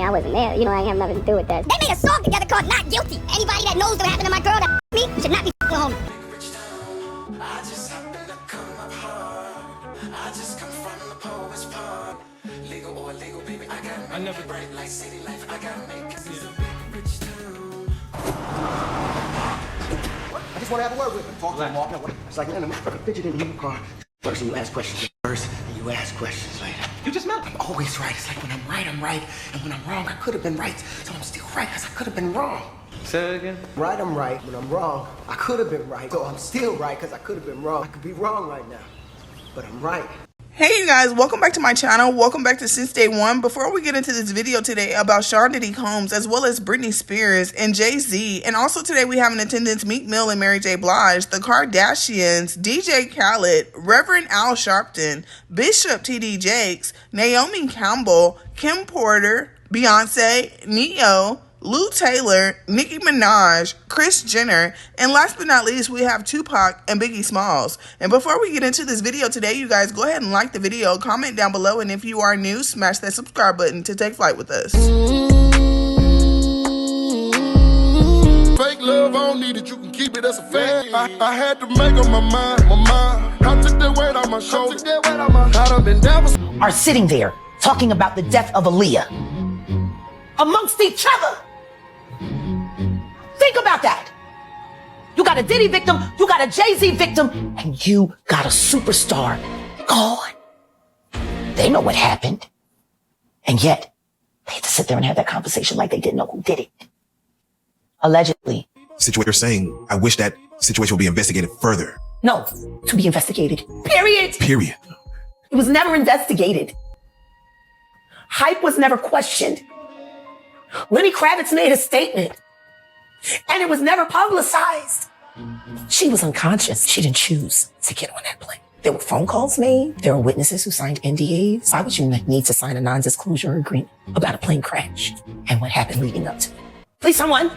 I wasn't there. You know, I ain't have nothing to do with that. They made a song together called Not Guilty. Anybody that knows what happened to my girl that me should not be home. I just happen to come up hard. I just come from the poet's part. Legal or illegal, baby, I never bright like city life. I gotta make it. It's a big rich town. I just want to have a word with him. Talk to him, walk. No, it's like, man, I'm fidgeting in your car. First, you ask questions first, and you ask questions later. You just met. I'm always right. It's like when I'm right, I'm right. And when I'm wrong, I could have been right. So I'm still right, because I could have been wrong. Say it again. Right, I'm right. When I'm wrong, I could have been right. So I'm still right, because I could have been wrong. I could be wrong right now, but I'm right. Hey you guys, welcome back to my channel. Welcome back to Since Day One. Before we get into this video today about Sean Diddy Combs as well as Britney Spears and Jay-Z, and also today we have in attendance Meek Mill and Mary J. Blige, the Kardashians, DJ Khaled, Reverend Al Sharpton, Bishop T.D. Jakes, Naomi Campbell, Kim Porter, Beyoncé, Neo, Lou Taylor, Nicki Minaj, Kris Jenner, and last but not least, we have Tupac and Biggie Smalls. And before we get into this video today, you guys go ahead and like the video, comment down below, and if you are new, smash that subscribe button to take flight with us. Fake love, I don't need it, you can keep it as a fake. I had to make up my mind. I took that weight on my shoulders. I done been down for are sitting there talking about the death of Aaliyah amongst each other. Think about that. You got a Diddy victim, you got a Jay-Z victim, and you got a superstar gone. They know what happened. And yet, they had to sit there and have that conversation like they didn't know who did it. Allegedly. Situation you're saying, I wish that situation would be investigated further. No, to be investigated. Period. Period. It was never investigated. Hype was never questioned. Lenny Kravitz made a statement, and it was never publicized. She was unconscious. She didn't choose to get on that plane. There were phone calls made. There were witnesses who signed NDAs. Why would you need to sign a non-disclosure agreement about a plane crash and what happened leading up to it? Please, someone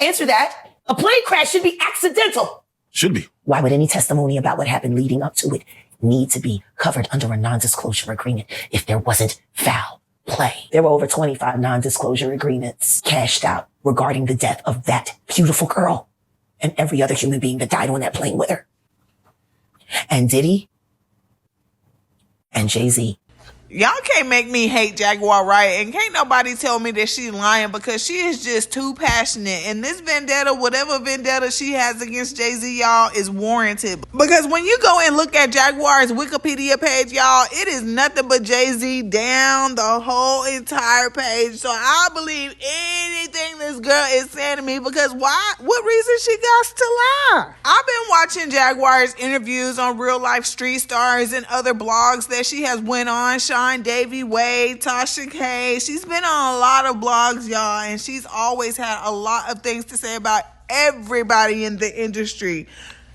answer that. A plane crash should be accidental. Should be. Why would any testimony about what happened leading up to it need to be covered under a non-disclosure agreement if there wasn't foul play? There were over 25 non-disclosure agreements cashed out regarding the death of that beautiful girl and every other human being that died on that plane with her. And Diddy and Jay-Z. Y'all can't make me hate Jaguar Wright, and can't nobody tell me that she's lying, because she is just too passionate. And this vendetta, whatever vendetta she has against Jay-Z, y'all, is warranted. Because when you go and look at Jaguar's Wikipedia page, y'all, it is nothing but Jay-Z down the whole entire page. So I believe anything this girl is saying to me, because why? What reason she got to lie? I've been watching Jaguar's interviews on Real Life Street Stars and other blogs that she has went on. Sean Davy Wade, Tasha K. She's been on a lot of blogs, y'all, and she's always had a lot of things to say about everybody in the industry.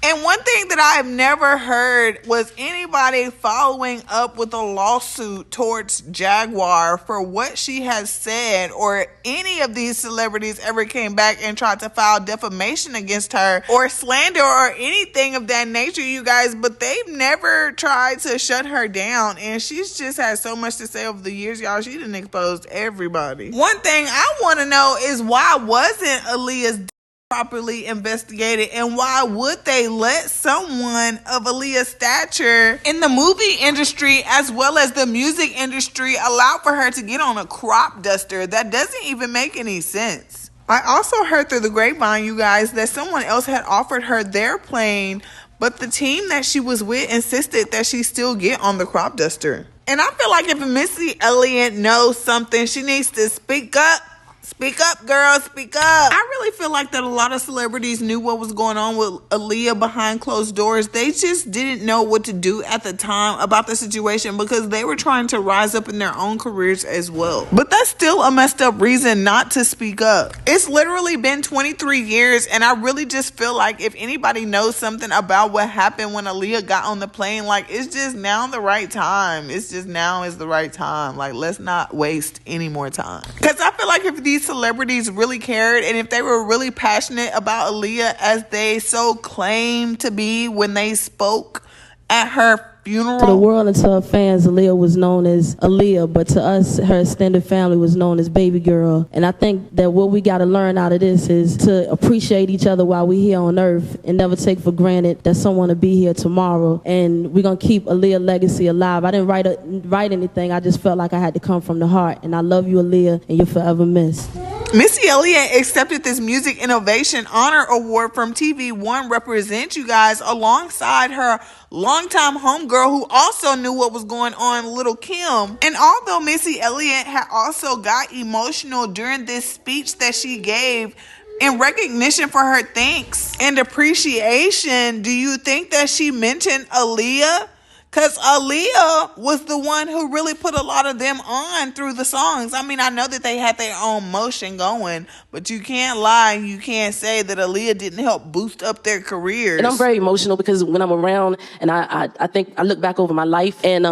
And one thing that I have never heard was anybody following up with a lawsuit towards Jaguar for what she has said, or any of these celebrities ever came back and tried to file defamation against her or slander or anything of that nature, you guys. But they've never tried to shut her down, and she's just had so much to say over the years, y'all. She done exposed everybody. One thing I want to know is, why wasn't Aaliyah's properly investigated, and why would they let someone of Aaliyah's stature in the movie industry as well as the music industry allow for her to get on a crop duster? That doesn't even make any sense. I also heard through the grapevine, you guys, that someone else had offered her their plane, but the team that she was with insisted that she still get on the crop duster. And I feel like if Missy Elliott knows something, she needs to speak up. Speak up, girl, speak up. I really feel like that a lot of celebrities knew what was going on with Aaliyah behind closed doors. They just didn't know what to do at the time about the situation, because they were trying to rise up in their own careers as well. But that's still a messed up reason not to speak up. It's literally been 23 years, and I really just feel like if anybody knows something about what happened when Aaliyah got on the plane, like, it's just now the right time. It's just now is the right time. Like, let's not waste any more time. Because I feel like if these celebrities really cared, and if they were really passionate about Aaliyah as they so claimed to be when they spoke at her funeral. To the world and to her fans, Aaliyah was known as Aaliyah, but to us, her extended family was known as Baby Girl. And I think that what we got to learn out of this is to appreciate each other while we're here on earth and never take for granted that someone will be here tomorrow. And we're going to keep Aaliyah's legacy alive. I didn't write anything. I just felt like I had to come from the heart. And I love you, Aaliyah, and you're forever missed. Missy Elliott accepted this Music Innovation Honor Award from TV1 Represent, you guys, alongside her longtime homegirl who also knew what was going on, Little Kim. And although Missy Elliott had also got emotional during this speech that she gave in recognition for her thanks and appreciation, do you think that she mentioned Aaliyah? Because Aaliyah was the one who really put a lot of them on through the songs. I mean, I know that they had their own motion going, but you can't lie. You can't say that Aaliyah didn't help boost up their careers. And I'm very emotional because when I'm around and I think I look back over my life and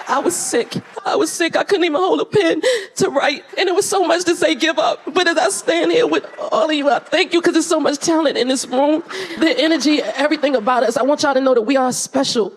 I was sick. I couldn't even hold a pen to write. And it was so much to say give up. But as I stand here with all of you, I thank you because there's so much talent in this room. The energy, everything about us. I want y'all to know that we are special.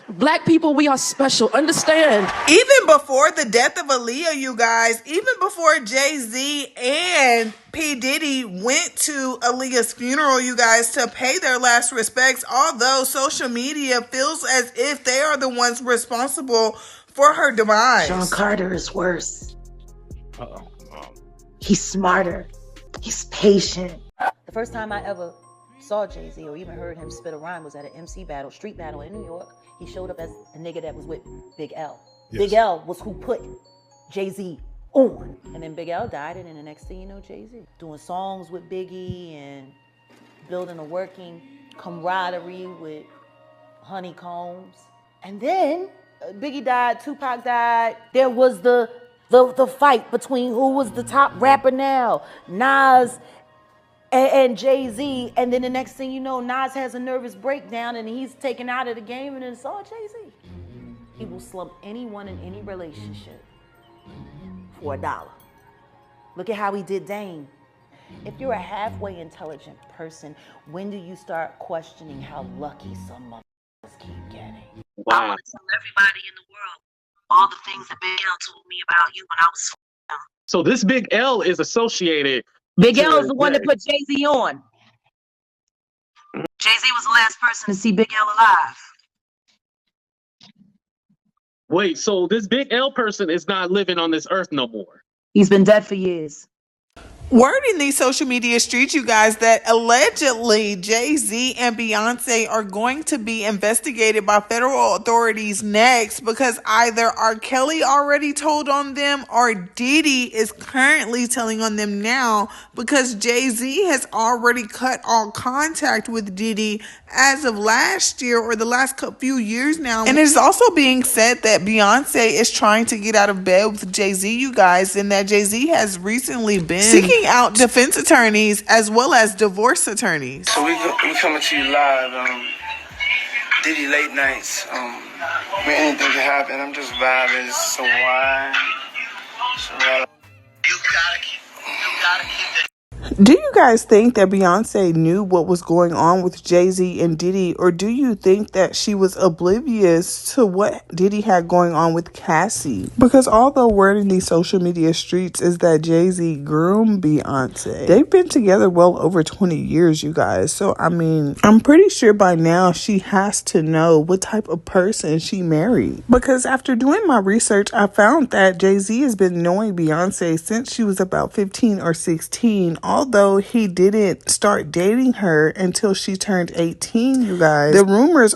Black people, we are special. Understand? Even before the death of Aaliyah, you guys, even before Jay-Z and P. Diddy went to Aaliyah's funeral, you guys, to pay their last respects, although social media feels as if they are the ones responsible for her demise. Sean Carter is worse. He's smarter. He's patient. The first time I ever saw Jay-Z or even heard him spit a rhyme was at an MC battle, street battle in New York. He showed up as a nigga that was with Big L. Yes. Big L was who put Jay-Z on. And then Big L died, and then the next thing you know, Jay-Z. Doing songs with Biggie and building a working camaraderie with Honeycombs. And then Biggie died, Tupac died. There was the fight between who was the top rapper now, Nas and Jay-Z, and then the next thing you know, Nas has a nervous breakdown and he's taken out of the game, and it's all Jay-Z. He will slump anyone in any relationship for $1. Look at how he did Dame. If you're a halfway intelligent person, when do you start questioning how lucky some motherfuckers keep getting? Wow. I want to tell everybody in the world all the things that Big L told me about you when I was young. So this Big L is associated. Big L is the one that put Jay-Z on. Jay-Z was the last person to see Big L alive. Wait, so this Big L person is not living on this earth no more? He's been dead for years. Word in these social media streets, you guys, that allegedly Jay-Z and Beyonce are going to be investigated by federal authorities next because either R. Kelly already told on them or Diddy is currently telling on them now because Jay-Z has already cut all contact with Diddy as of last year or the last few years now. And it's also being said that Beyonce is trying to get out of bed with Jay-Z, you guys, and that Jay-Z has recently been seeking out defense attorneys as well as divorce attorneys. So we coming to you live, Diddy late nights, anything can happen. I'm just vibing, it's so wide. You gotta keep that. Do you guys think that Beyonce knew what was going on with Jay-Z and Diddy, or do you think that she was oblivious to what Diddy had going on with Cassie? Because although word in these social media streets is that Jay-Z groomed Beyonce, they've been together well over 20 years, you guys. So, I mean, I'm pretty sure by now she has to know what type of person she married. Because after doing my research, I found that Jay-Z has been knowing Beyonce since she was about 15 or 16, although he didn't start dating her until she turned 18, you guys. The rumors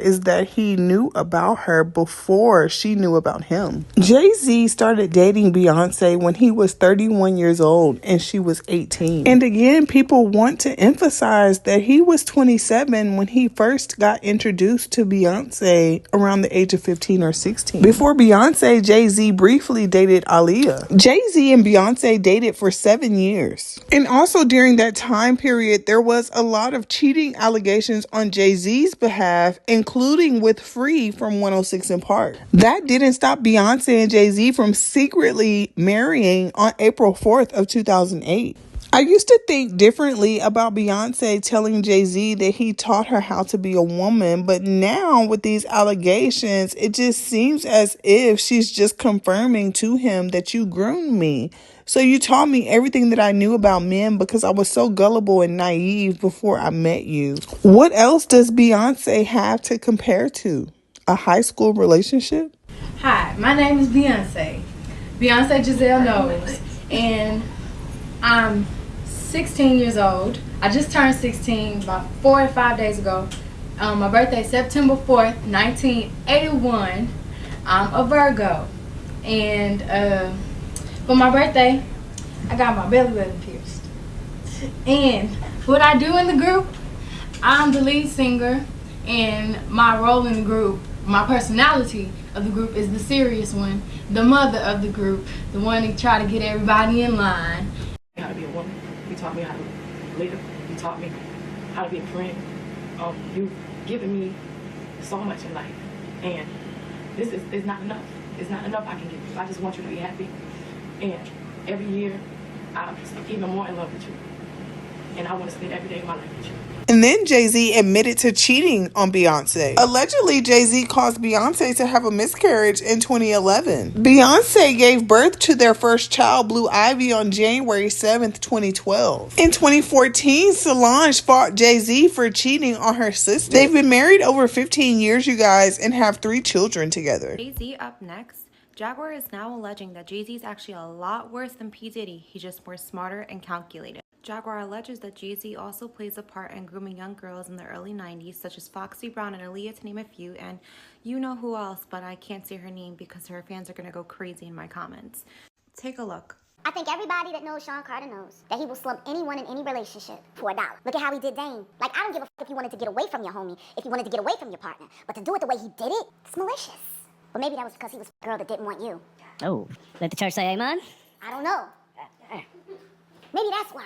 is that he knew about her before she knew about him. Jay-Z started dating Beyonce when he was 31 years old and she was 18. And again, people want to emphasize that he was 27 when he first got introduced to Beyonce around the age of 15 or 16. Before Beyonce, Jay-Z briefly dated Aaliyah. Jay-Z and Beyonce dated for 7 years. And also during that time period, there was a lot of cheating allegations on Jay-Z's behalf, including with Free from 106 in Park. That didn't stop Beyonce and Jay-Z from secretly marrying on April 4th of 2008. I used to think differently about Beyonce telling Jay-Z that he taught her how to be a woman, but now with these allegations, it just seems as if she's just confirming to him that you groomed me. So you taught me everything that I knew about men because I was so gullible and naive before I met you. What else does Beyonce have to compare to? A high school relationship? Hi, my name is Beyonce. Beyonce Giselle knows, and I'm 16 years old. I just turned 16 about 4 or 5 days ago. My birthday is September 4th, 1981. I'm a Virgo, and for my birthday, I got my belly button pierced. And what I do in the group, I'm the lead singer, and my role in the group, my personality of the group is the serious one, the mother of the group, the one that try to get everybody in line. How to be a woman. You taught me how to live. You taught me how to be a friend. You've given me so much in life, and this is not enough. It's not enough I can give you. I just want you to be happy, and every year I'm even more in love with you, and I want to spend every day of my life with you. And then Jay-Z admitted to cheating on Beyonce. Allegedly, Jay-Z caused Beyonce to have a miscarriage in 2011. Beyonce gave birth to their first child, Blue Ivy, on January 7th, 2012. In 2014, Solange fought Jay-Z for cheating on her sister. They've been married over 15 years, you guys, and have 3 children together. Jay-Z up next. Jaguar is now alleging that Jay-Z is actually a lot worse than P. Diddy. He's just more smarter and calculated. Jaguar alleges that Jay-Z also plays a part in grooming young girls in the early 90s, such as Foxy Brown and Aaliyah, to name a few, and you know who else, but I can't say her name because her fans are going to go crazy in my comments. Take a look. I think everybody that knows Sean Carter knows that he will slump anyone in any relationship for $1. Look at how he did Dame. Like, I don't give a fuck if you wanted to get away from your homie, if you wanted to get away from your partner, but to do it the way he did it, it's malicious. But maybe that was because he was a girl that didn't want you. Oh, let the church say amen? I don't know. Maybe that's why.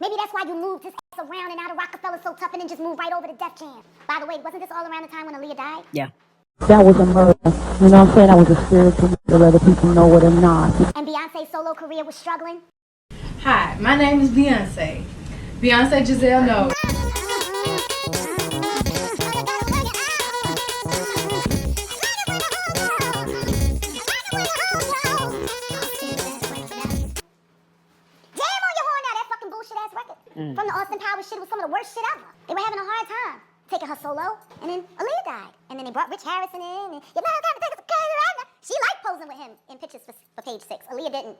Maybe that's why you moved his ass around and out of Rockefeller so tough and then just moved right over to Def Jam. By the way, wasn't this all around the time when Aaliyah died? Yeah. That was a murder. You know what I'm saying? That was a spiritual murder, whether people know it or not. And Beyonce's solo career was struggling? Hi, my name is Beyonce. Beyonce Giselle knows. From the Austin Powers shit, it was some of the worst shit ever. They were having a hard time taking her solo, and then Aaliyah died. And then they brought Rich Harrison in, and you know, she liked posing with him in pictures for Page 6. Aaliyah didn't.